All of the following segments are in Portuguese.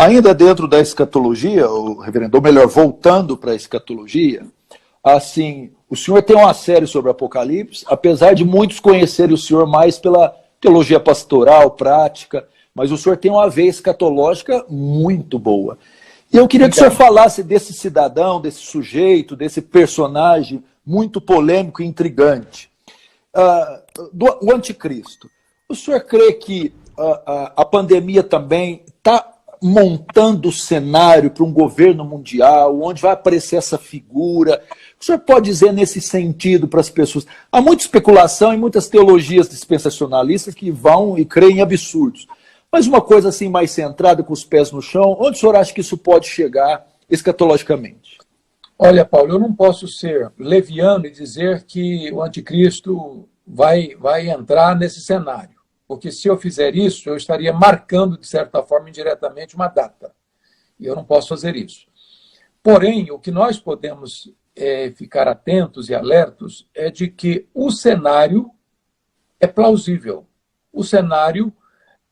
Ainda dentro da escatologia, o reverendo, ou melhor, voltando para a escatologia, assim, o senhor tem uma série sobre Apocalipse, apesar de muitos conhecerem o senhor mais pela teologia pastoral, prática, mas o senhor tem uma veia escatológica muito boa. E eu queria que o senhor falasse desse cidadão, desse sujeito, desse personagem muito polêmico e intrigante, o anticristo. O senhor crê que a pandemia também está montando o cenário para um governo mundial, onde vai aparecer essa figura? O senhor pode dizer nesse sentido para as pessoas? Há muita especulação e muitas teologias dispensacionalistas que vão e creem em absurdos. Mas uma coisa assim mais centrada, com os pés no chão, onde o senhor acha que isso pode chegar escatologicamente? Olha, Paulo, eu não posso ser leviano e dizer que o anticristo vai entrar nesse cenário. Porque se eu fizer isso, eu estaria marcando, de certa forma, indiretamente, uma data. E eu não posso fazer isso. Porém, o que nós podemos ficar atentos e alertos é de que o cenário é plausível. O cenário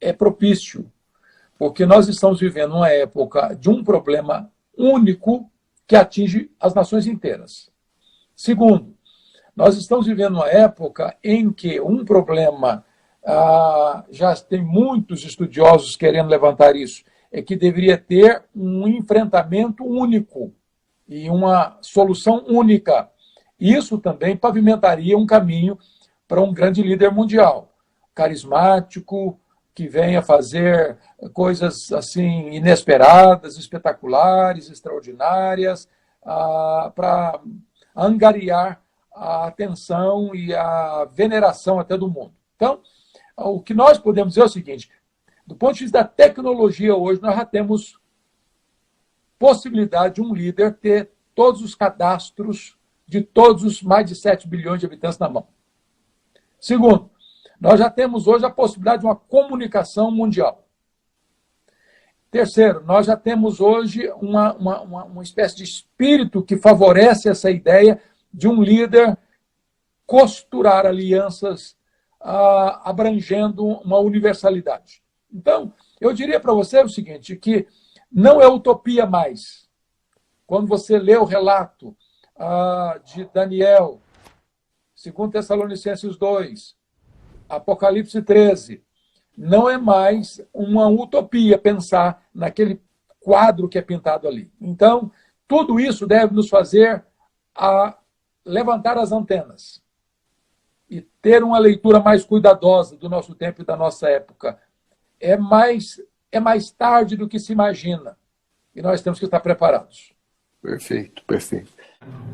é propício. Porque nós estamos vivendo uma época de um problema único que atinge as nações inteiras. Segundo, nós estamos vivendo uma época em que um problema, já tem muitos estudiosos querendo levantar isso, é que deveria ter um enfrentamento único e uma solução única. Isso também pavimentaria um caminho para um grande líder mundial, carismático, que venha fazer coisas assim inesperadas, espetaculares, extraordinárias, para angariar a atenção e a veneração até do mundo. Então, o que nós podemos dizer é o seguinte: do ponto de vista da tecnologia hoje, nós já temos possibilidade de um líder ter todos os cadastros de todos os mais de 7 bilhões de habitantes na mão. Segundo, nós já temos hoje a possibilidade de uma comunicação mundial. Terceiro, nós já temos hoje uma espécie de espírito que favorece essa ideia de um líder costurar alianças abrangendo uma universalidade. Então, eu diria para você o seguinte, que não é utopia mais. Quando você lê o relato de Daniel, 2 Tessalonicenses 2, Apocalipse 13, não é mais uma utopia pensar naquele quadro que é pintado ali. Então, tudo isso deve nos fazer levantar as antenas e ter uma leitura mais cuidadosa do nosso tempo e da nossa época. É mais tarde do que se imagina. E nós temos que estar preparados. Perfeito, perfeito.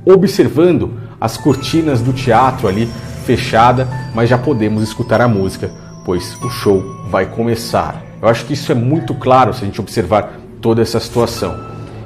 Observando as cortinas do teatro ali fechada, mas já podemos escutar a música, pois o show vai começar. Eu acho que isso é muito claro se a gente observar toda essa situação.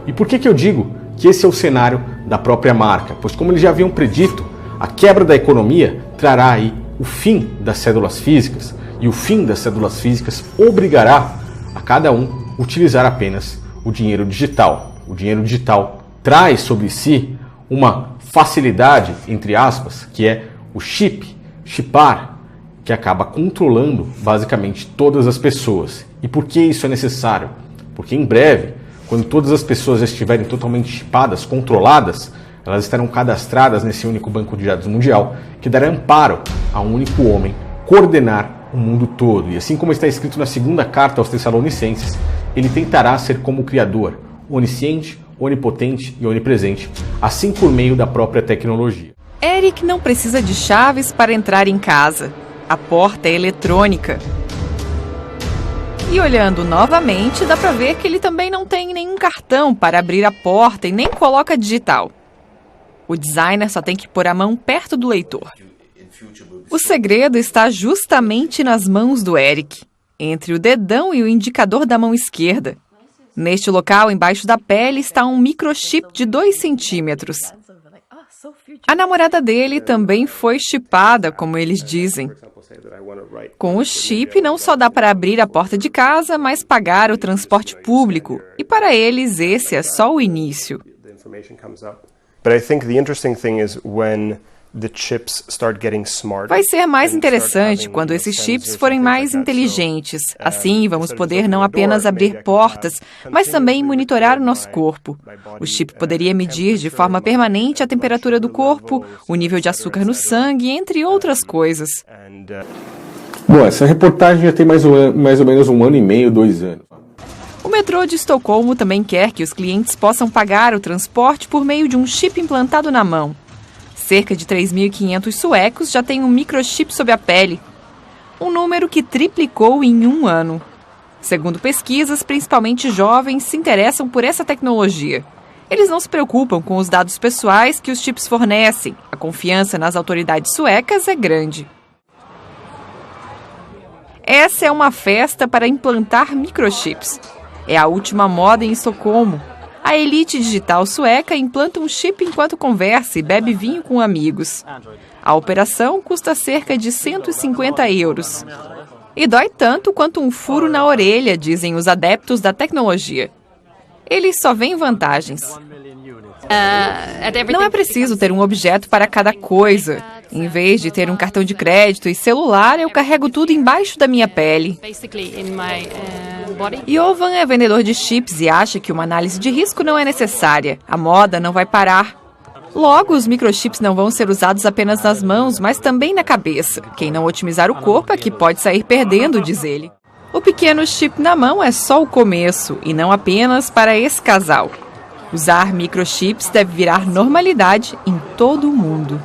E por que eu digo que esse é o cenário da própria marca? Pois como eles já haviam predito, a quebra da economia trará aí o fim das cédulas físicas, e o fim das cédulas físicas obrigará a cada um utilizar apenas o dinheiro digital. O dinheiro digital traz sobre si uma facilidade, entre aspas, que é o chipar, que acaba controlando basicamente todas as pessoas. E por que isso é necessário? Porque em breve, quando todas as pessoas já estiverem totalmente chipadas, controladas, elas estarão cadastradas nesse único banco de dados mundial, que dará amparo a um único homem coordenar o mundo todo. E assim como está escrito na segunda carta aos Tessalonicenses, ele tentará ser como o Criador, onisciente, onipotente e onipresente, assim por meio da própria tecnologia. Eric não precisa de chaves para entrar em casa. A porta é eletrônica. E olhando novamente, dá para ver que ele também não tem nenhum cartão para abrir a porta e nem coloca digital. O designer só tem que pôr a mão perto do leitor. O segredo está justamente nas mãos do Eric, entre o dedão e o indicador da mão esquerda. Neste local, embaixo da pele, está um microchip de 2 centímetros. A namorada dele também foi chipada, como eles dizem. Com o chip, não só dá para abrir a porta de casa, mas pagar o transporte público. E para eles, esse é só o início. But I think the interesting thing is when Vai ser mais interessante quando esses chips forem mais inteligentes. Assim, vamos poder não apenas abrir portas, mas também monitorar o nosso corpo. O chip poderia medir de forma permanente a temperatura do corpo, o nível de açúcar no sangue, entre outras coisas. Bom, essa reportagem já tem mais ou menos 1 ano e meio, 2 anos. O metrô de Estocolmo também quer que os clientes possam pagar o transporte por meio de um chip implantado na mão. Cerca de 3.500 suecos já têm um microchip sob a pele, um número que triplicou em 1 ano. Segundo pesquisas, principalmente jovens se interessam por essa tecnologia. Eles não se preocupam com os dados pessoais que os chips fornecem. A confiança nas autoridades suecas é grande. Essa é uma festa para implantar microchips. É a última moda em Estocolmo. A elite digital sueca implanta um chip enquanto conversa e bebe vinho com amigos. A operação custa cerca de 150 euros. E dói tanto quanto um furo na orelha, dizem os adeptos da tecnologia. Eles só veem vantagens. Não é preciso ter um objeto para cada coisa. Em vez de ter um cartão de crédito e celular, eu carrego tudo embaixo da minha pele. Jovan é vendedor de chips e acha que uma análise de risco não é necessária. A moda não vai parar. Logo, os microchips não vão ser usados apenas nas mãos, mas também na cabeça. Quem não otimizar o corpo é que pode sair perdendo, diz ele. O pequeno chip na mão é só o começo, e não apenas para esse casal. Usar microchips deve virar normalidade em todo o mundo.